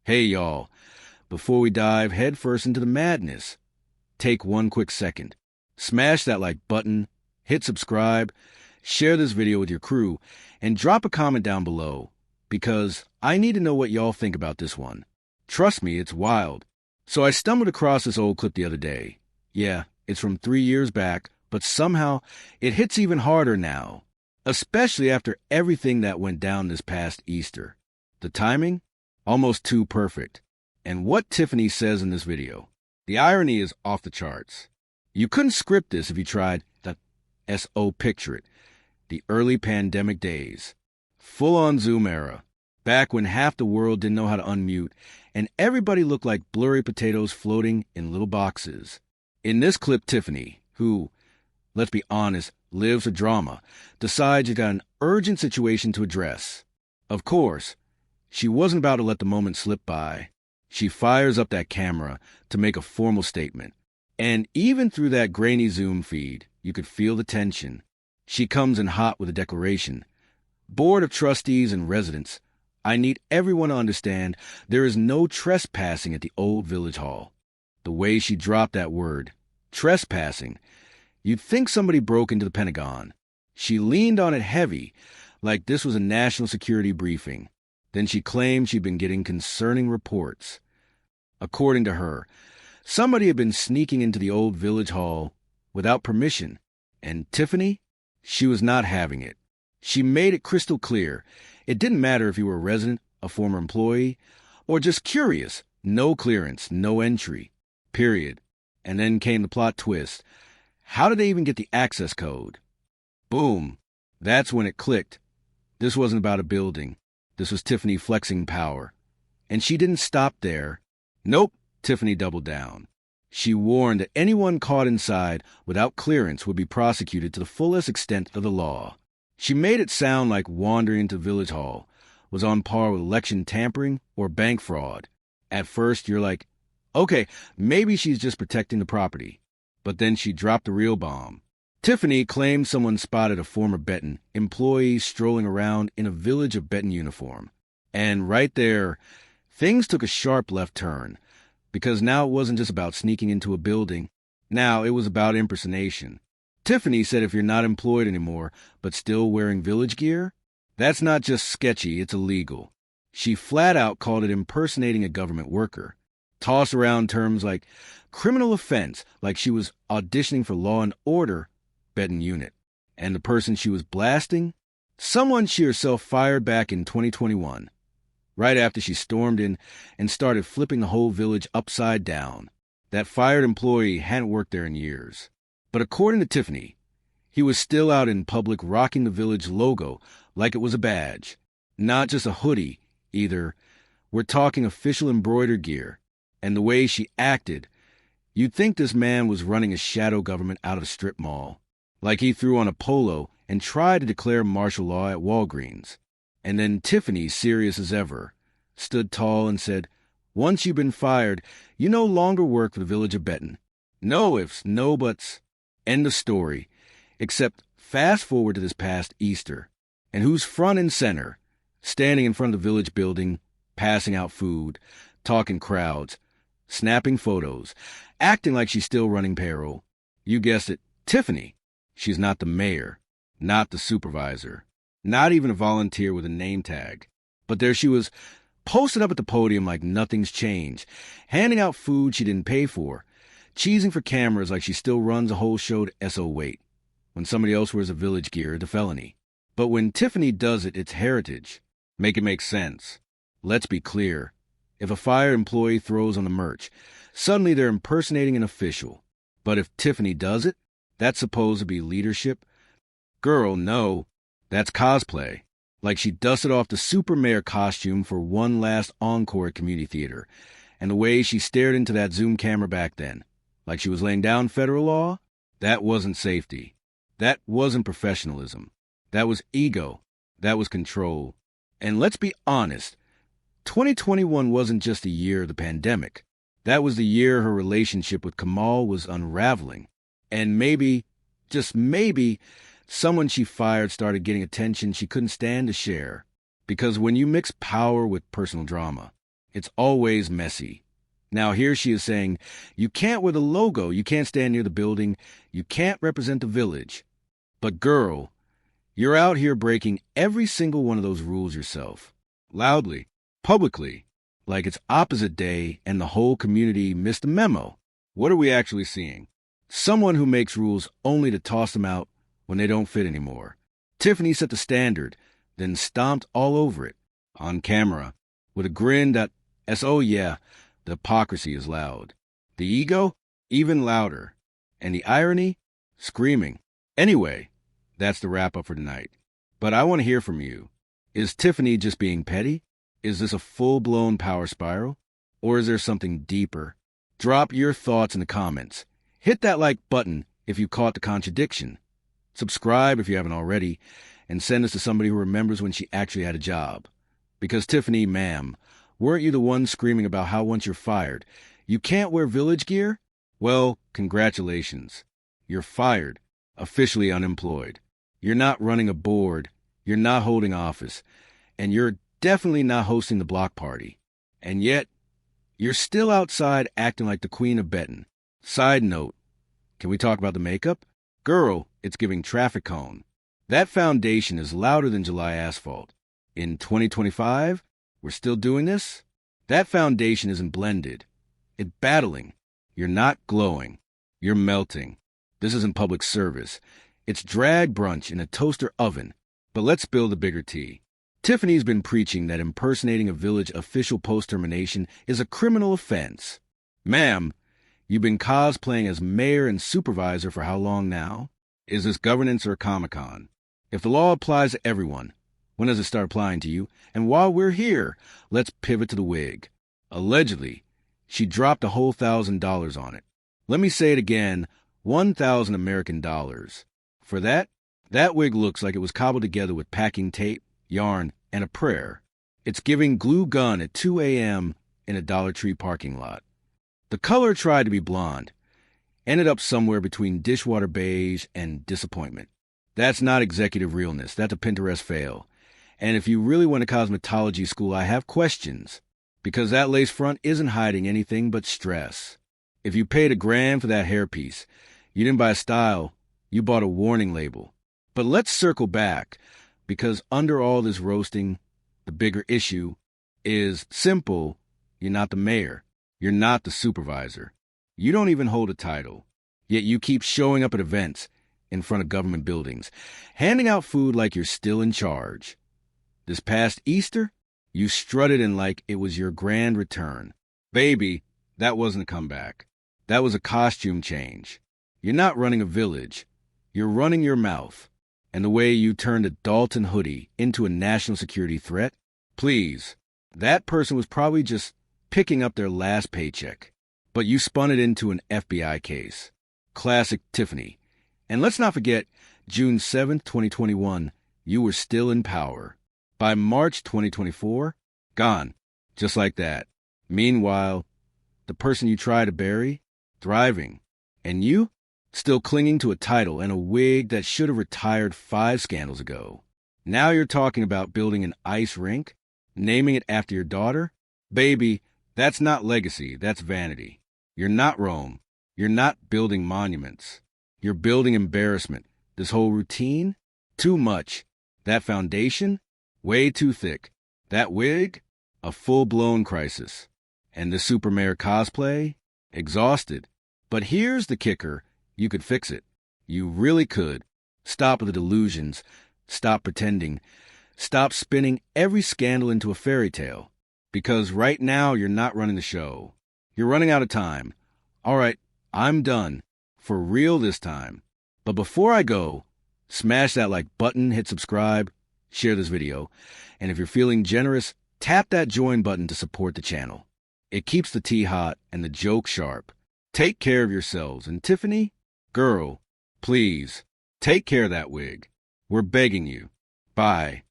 Hey y'all, before we dive headfirst into the madness, take one quick second. Smash that like button, hit subscribe, share this video with your crew, and drop a comment down below, because I need to know what y'all think about this one. Trust me, it's wild. So I stumbled across this old clip the other day. Yeah, it's from 3 years back, but somehow it hits even harder now, especially after everything that went down this past Easter. The timing? Almost too perfect. And what Tiffany says in this video. The irony is off the charts. You couldn't script this if you tried to picture it. The early pandemic days. Full-on Zoom era. Back when half the world didn't know how to unmute, and everybody looked like blurry potatoes floating in little boxes. In this clip, Tiffany, who, let's be honest, lives a drama, decides you got an urgent situation to address. Of course, she wasn't about to let the moment slip by. She fires up that camera to make a formal statement. And even through that grainy Zoom feed, you could feel the tension. She comes in hot with a declaration. Board of Trustees and residents, I need everyone to understand there is no trespassing at the old village hall. The way she dropped that word, trespassing, you'd think somebody broke into the Pentagon. She leaned on it heavy, like this was a national security briefing. Then she claimed she'd been getting concerning reports. According to her, somebody had been sneaking into the old village hall without permission, and Tiffany, she was not having it. She made it crystal clear. It didn't matter if you were a resident, a former employee, or just curious. No clearance, no entry. Period. And then came the plot twist. How did they even get the access code? Boom. That's when it clicked. This wasn't about a building. This was Tiffany flexing power. And she didn't stop there. Nope, Tiffany doubled down. She warned that anyone caught inside without clearance would be prosecuted to the fullest extent of the law. She made it sound like wandering into Village Hall was on par with election tampering or bank fraud. At first, you're like, okay, maybe she's just protecting the property. But then she dropped the real bomb. Tiffany claimed someone spotted a former Benton employee strolling around in a Village of Benton uniform. And right there, things took a sharp left turn, because now it wasn't just about sneaking into a building. Now it was about impersonation. Tiffany said if you're not employed anymore, but still wearing village gear, that's not just sketchy, it's illegal. She flat out called it impersonating a government worker. Tossed around terms like criminal offense, like she was auditioning for Law and Order Benton unit. And the person she was blasting? Someone she herself fired back in 2021, right after she stormed in and started flipping the whole village upside down. That fired employee hadn't worked there in years. But according to Tiffany, he was still out in public rocking the village logo like it was a badge. Not just a hoodie, either. We're talking official embroidered gear. And the way she acted, you'd think this man was running a shadow government out of a strip mall. Like he threw on a polo and tried to declare martial law at Walgreens. And then Tiffany, serious as ever, stood tall and said, once you've been fired, you no longer work for the Village of Benton. No ifs, no buts. End of story. Except fast forward to this past Easter. And who's front and center, standing in front of the village building, passing out food, talking crowds, snapping photos, acting like she's still running payroll. You guessed it, Tiffany. She's not the mayor, not the supervisor, not even a volunteer with a name tag. But there she was, posted up at the podium like nothing's changed, handing out food she didn't pay for, cheesing for cameras like she still runs a whole show to wait. When somebody else wears a village gear, it's a felony. But when Tiffany does it, it's heritage. Make it make sense. Let's be clear. If a fire employee throws on the merch, suddenly they're impersonating an official. But if Tiffany does it, that's supposed to be leadership? Girl, no. That's cosplay. Like she dusted off the Super Mayor costume for one last encore at community theater. And the way she stared into that Zoom camera back then, like she was laying down federal law, that wasn't safety. That wasn't professionalism. That was ego. That was control. And let's be honest, 2021 wasn't just the year of the pandemic. That was the year her relationship with Kamal was unraveling. And maybe, just maybe, someone she fired started getting attention she couldn't stand to share. Because when you mix power with personal drama, It's always messy. Now here she is saying, you can't wear the logo, you can't stand near the building, you can't represent the village. But girl, you're out here breaking every single one of those rules yourself. Loudly, publicly, like it's opposite day and the whole community missed the memo. What are we actually seeing? Someone who makes rules only to toss them out when they don't fit anymore. Tiffany set the standard, then stomped all over it, on camera, with a grin that, oh yeah, the hypocrisy is loud. The ego, even louder. And the irony, screaming. Anyway, that's the wrap-up for tonight. But I want to hear from you. Is Tiffany just being petty? Is this a full-blown power spiral? Or is there something deeper? Drop your thoughts in the comments. Hit that like button if you caught the contradiction. Subscribe if you haven't already, and send this to somebody who remembers when she actually had a job. Because Tiffany, ma'am, weren't you the one screaming about how once you're fired, you can't wear village gear? Well, congratulations. You're fired, officially unemployed. You're not running a board, you're not holding office, and you're definitely not hosting the block party. And yet, you're still outside acting like the queen of betting. Side note, can we talk about the makeup? Girl, it's giving traffic cone. That foundation is louder than July asphalt. In 2025, we're still doing this? That foundation isn't blended. It's battling. You're not glowing. You're melting. This isn't public service. It's drag brunch in a toaster oven. But let's spill the bigger tea. Tiffany's been preaching that impersonating a village official post-termination is a criminal offense. Ma'am, you've been cosplaying as mayor and supervisor for how long now? Is this governance or Comic-Con? If the law applies to everyone, when does it start applying to you? And while we're here, let's pivot to the wig. Allegedly, she dropped a whole $1,000 on it. Let me say it again, 1,000 American dollars. For that wig looks like it was cobbled together with packing tape, yarn, and a prayer. It's giving glue gun at 2 a.m. in a Dollar Tree parking lot. The color tried to be blonde, ended up somewhere between dishwater beige and disappointment. That's not executive realness, that's a Pinterest fail. And if you really went to cosmetology school, I have questions, because that lace front isn't hiding anything but stress. If you paid $1,000 for that hairpiece, you didn't buy a style, you bought a warning label. But let's circle back, because under all this roasting, the bigger issue is simple. You're not the mayor. You're not the supervisor. You don't even hold a title. Yet you keep showing up at events in front of government buildings, handing out food like you're still in charge. This past Easter, you strutted in like it was your grand return. Baby, that wasn't a comeback. That was a costume change. You're not running a village. You're running your mouth. And the way you turned a Dolton hoodie into a national security threat? Please, that person was probably just picking up their last paycheck. But you spun it into an FBI case. Classic Tiffany. And let's not forget, June 7th, 2021, you were still in power. By March 2024, gone. Just like that. Meanwhile, the person you try to bury, thriving. And you, still clinging to a title and a wig that should have retired 5 scandals ago. Now you're talking about building an ice rink, naming it after your daughter? Baby, that's not legacy, that's vanity. You're not Rome. You're not building monuments. You're building embarrassment. This whole routine? Too much. That foundation? Way too thick. That wig? A full-blown crisis. And the Super Mayor cosplay? Exhausted. But here's the kicker. You could fix it. You really could. Stop the delusions. Stop pretending. Stop spinning every scandal into a fairy tale. Because right now you're not running the show. You're running out of time. All right, I'm done. For real this time. But before I go, smash that like button, hit subscribe, share this video. And if you're feeling generous, tap that join button to support the channel. It keeps the tea hot and the joke sharp. Take care of yourselves. And Tiffany, girl, please, take care of that wig. We're begging you. Bye.